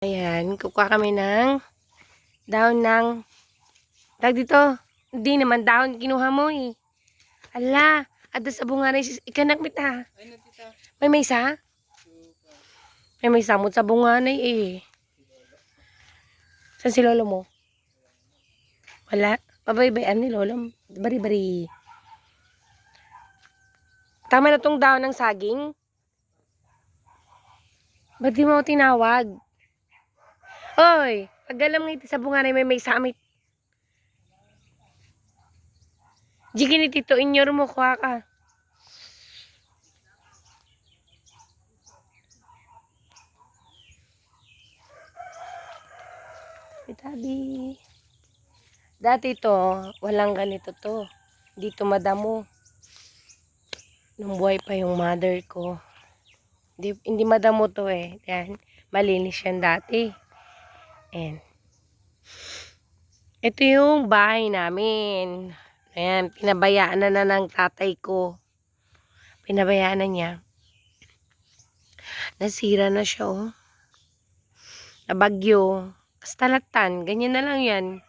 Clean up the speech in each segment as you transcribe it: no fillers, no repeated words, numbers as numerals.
Ayan, kukuha kami ng dahon ng tawag dito. Hindi naman dahon kinuha mo eh. Ala, ada sa bunga na ikanak mita. May maysa? May maysa mo sa bunga na eh. Saan si lolo mo? Wala. Pabaybayan ni lolo. Bari-bari. Tama na tong dahon ng saging? Ba't di mo tinawag? Hoy, pag alam nga ito sa bunga na may maysa amit. Jigi ni Tito Inyor mo, kuha ka. Tabi. Dati to, walang ganito to. Dito madamo. Nung buhay pa yung mother ko. Hindi madamo to eh. Yan. Malinis yan dati. Ayan. Ito yung bahay namin. Ayan. Pinabayaan na ng tatay ko. Pinabayaan na niya. Nasira na siya oh. Nabagyo. Kastalatan. Ganyan na lang yan.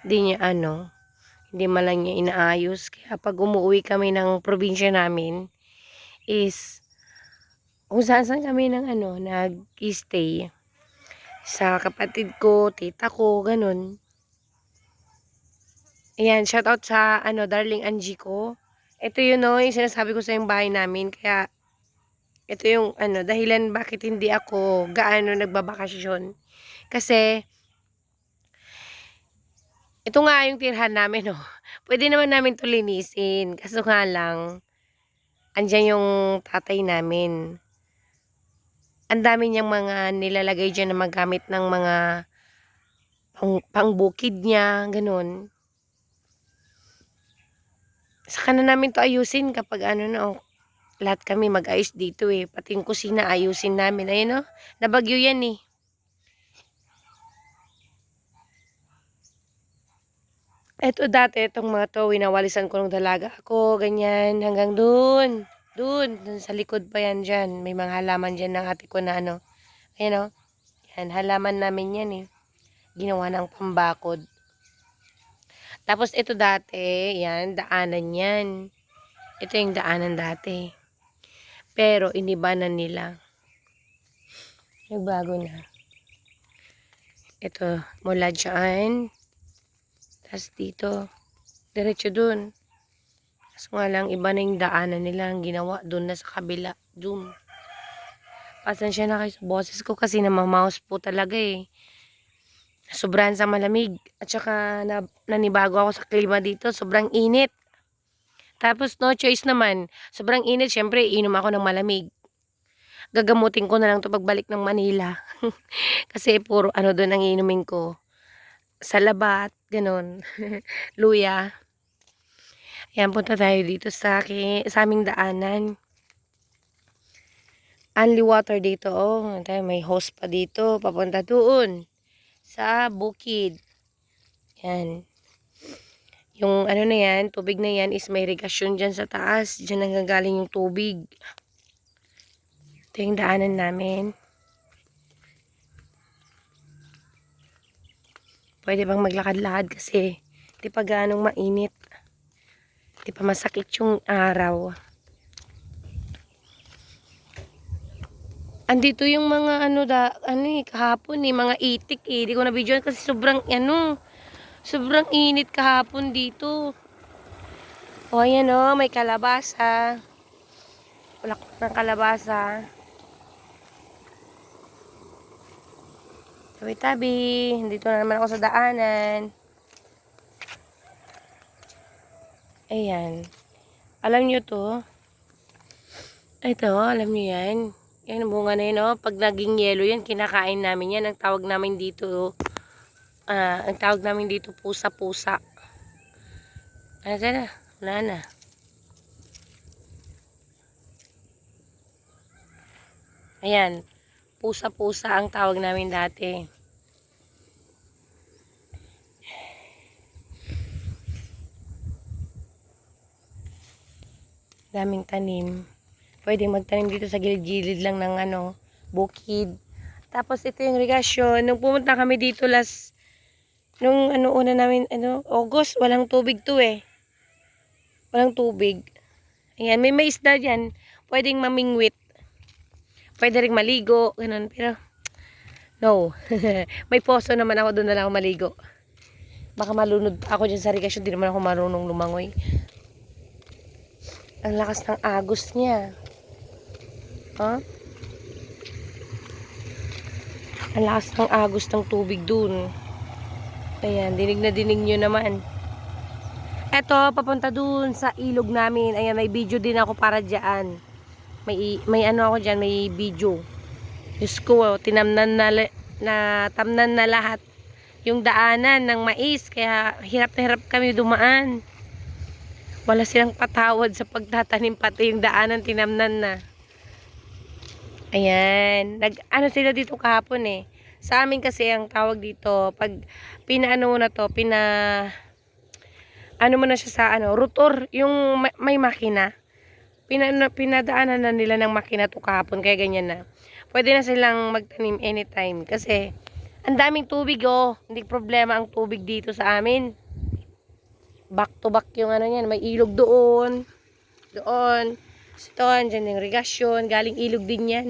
Hindi niya hindi man lang niya inaayos. Kaya pag umuwi kami ng probinsya namin, is, kung saan kami nag-stay. Sa kapatid ko, tita ko, ganun. Ayan, shoutout sa, darling Angie ko. Ito yun, yung sinasabi ko sa yung bahay namin. Kaya, ito yung, dahilan bakit hindi ako gaano nagbabakasyon. Kasi, ito nga yung tirhan namin, no. Pwede naman namin to linisin. Kaso nga lang, andyan yung tatay namin. Ang dami niyang mga nilalagay dyan na magamit ng mga pangbukid niya, ganun. Saka na namin to ayusin kapag lahat kami mag-ayos dito eh. Pati yung kusina ayusin namin. Ayun nabagyo yan eh. Eto dati, itong mga to, winawalisan ko ng dalaga ako, ganyan, hanggang dun. Dun sa likod pa yan dyan. May mga halaman dyan ng ate ko na Ayan yan, halaman namin yan eh. Ginawa ng pambakod. Tapos ito dati, yan, daanan yan. Ito yung daanan dati. Pero iniba na nila. Nagbago na. Ito, mula dyan. Tapos dito, diretso dun. Tapos nga lang, iba na yung daanan nila ang ginawa dun na sa kabila. Doon. Pasensya na kayo sa boses ko kasi namamaos po talaga eh. Sobrang sa malamig. At saka nanibago ako sa klima dito. Sobrang init. Tapos no choice naman. Sobrang init. Syempre, inom ako ng malamig. Gagamutin ko na lang to pagbalik ng Manila. Kasi puro doon ang inumin ko. Salabat, ganun. Luya. Ayan, punta tayo dito sa aming daanan. Only water dito, oh. May hose pa dito. Papunta doon. Sa bukid. Yan. Yung na yan, tubig na yan is may irrigasyon dyan sa taas. Dyan nanggagaling yung tubig. Ito yung daanan namin. Pwede bang maglakad-lakad kasi di pa ganong mainit. Di pa masakit yung araw. Andito yung mga kahapon mga itik eh. Di ko na video kasi sobrang sobrang init kahapon dito. O ayan may kalabasa. Wala ko ng kalabasa. Tabi-tabi. Dito na naman ako sa daanan. Ayan. Alam nyo to? Ito, alam nyo yan. Yan, bunga na yun, Pag naging yellow yan, kinakain namin yan. Ang tawag namin dito, pusa-pusa. Ano na? Wala na. Ayan. Pusa-pusa ang tawag namin dati. Daming tanim. Pwede magtanim dito sa gilid-gilid lang ng bukid. Tapos ito yung irigasyon. Nung pumunta kami dito nung una namin, August, walang tubig to eh. Walang tubig. Ayan, may isda dyan. Pwedeng mamingwit. Pwede rin maligo, ganun. Pero, no. May poso naman ako, doon na lang ako maligo. Baka malunod pa ako dyan sa irigasyon. Di naman ako marunong lumangoy. Ang lakas ng agos niya. Huh? Ang lakas ng agos ng tubig dun. Ayan, dinig na dinig nyo naman. Eto, papunta dun sa ilog namin. Ayan, may video din ako para dyan. May ano ako dyan, may video. Diyos ko, tamnan na lahat yung daanan ng mais. Kaya hirap na hirap kami dumaan. Wala silang patawad sa pagtatanim, pati yung daanan tinamnan na. Ayan. Ano sila dito kahapon eh. Sa amin kasi ang tawag dito, pag pinaano mo na to, ano mo na siya sa rotor, yung may makina. Pinadaanan na nila ng makina to kahapon, kaya ganyan na. Pwede na silang magtanim anytime. Kasi, ang daming tubig oh. Hindi problema ang tubig dito sa amin. Back to back yung yan. May ilog doon. Doon. Ito, dyan yung irigasyon. Galing ilog din yan.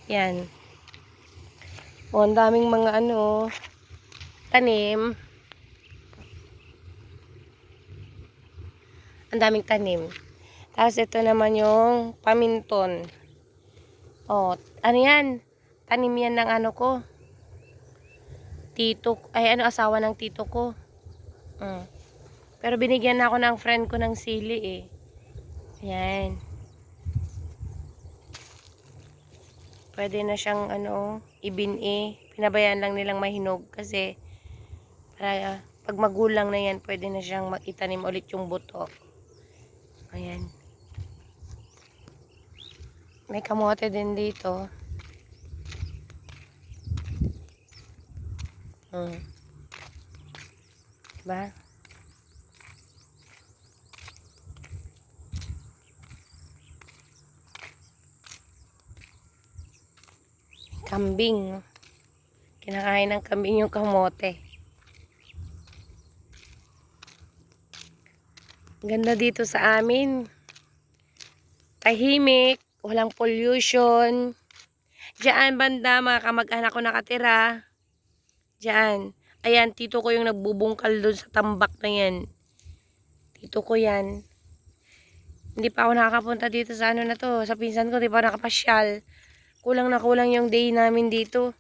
Yan. O, ang daming mga tanim. Ang daming tanim. Tapos ito naman yung paminton. O, ano yan? Tanim yan ng ko. Asawa ng tito ko. Pero binigyan na ako ng friend ko ng sili eh. Ayan. Pwede na siyang ibini. Pinabayaan lang nilang mahinog kasi para pag magulang na yan, pwede na siyang itanim ulit yung buto. Ayan. May kamote din dito. Diba? Kambing. Kinakain ng kambing yung kamote. Ganda dito sa amin. Tahimik. Walang pollution. Diyan banda, mga kamag-anak ko nakatira. Diyan. Ayan, tito ko yung nagbubungkal doon sa tambak na yan. Tito ko yan. Hindi pa ako nakakapunta dito sa na to. Sa pinsan ko, hindi pa ako nakapasyal. Kulang na kulang yung day namin dito.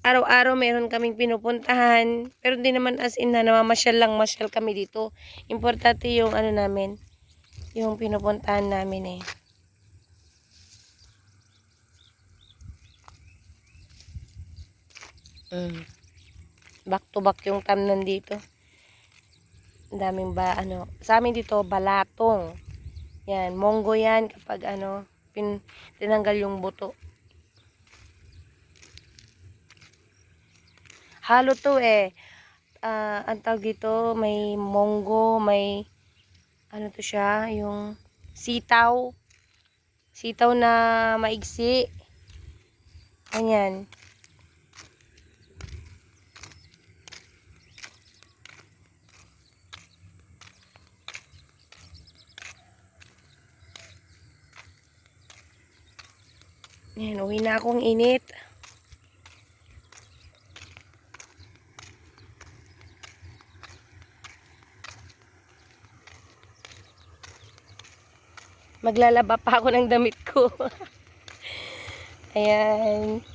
Araw-araw meron kaming pinupuntahan. Pero hindi naman as in na namamasyal lang, masyal kami dito. Importante yung namin. Yung pinupuntahan namin eh. Back to back yung tamnan dito. Ang daming sa amin dito, balatong. Yan, monggo yan kapag tinanggal yung buto. Halo to eh. Ang tawag dito, may monggo, may to siya, yung sitaw. Sitaw na maigsi. Ganyan. Yan, uwi na akong init. Maglalaba pa ako ng damit ko. Ayan.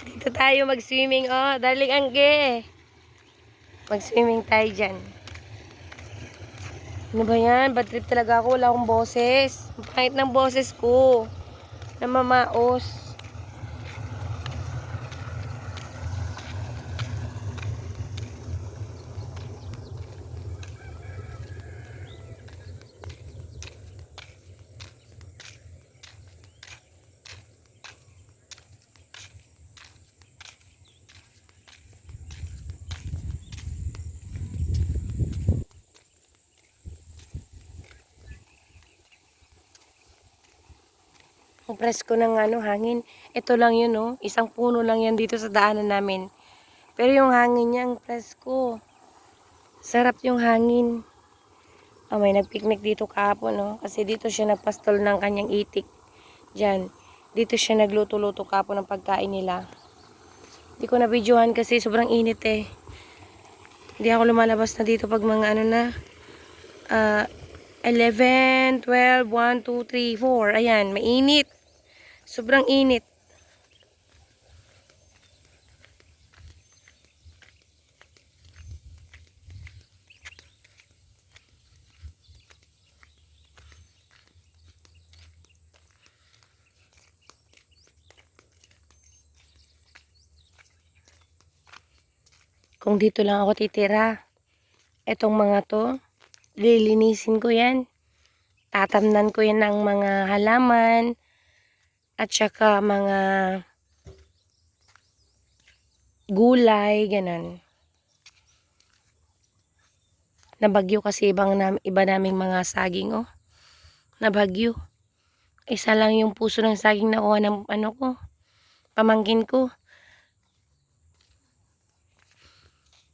Dito tayo mag-swimming. Oh, darling Angge. Mag-swimming tayo dyan. Ano ba yan? Bad trip talaga ako. Wala akong boses. Ang pangit ng boses ko. Namamaos. Ang presko ng hangin. Ito lang yun, oh. Isang puno lang yan dito sa daanan namin. Pero yung hangin niya, ang presko. Sarap yung hangin. May nagpiknik dito kahapon, no? Kasi dito siya nagpastol ng kanyang itik. Diyan. Dito siya nagluto-luto kahapon ng pagkain nila. Hindi ko na-videohan kasi sobrang init eh. Hindi ako lumalabas na dito pag mga 11, 12, 1, 2, 3, 4. Ayan, mainit. Sobrang init. Kung dito lang ako titira, etong mga to, lilinisin ko yan. Tatamnan ko yan ng mga halaman at saka mga gulay, ganon. Nabagyo kasi iba naming mga saging, oh. Nabagyo. Isa lang yung puso ng saging na kuha ng pamangkin ko.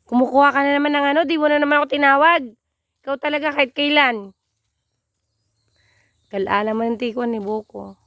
Kumukuha ka na naman ng di mo na naman ako tinawag. Ikaw talaga kahit kailan. Kalala man tiko ni Boko.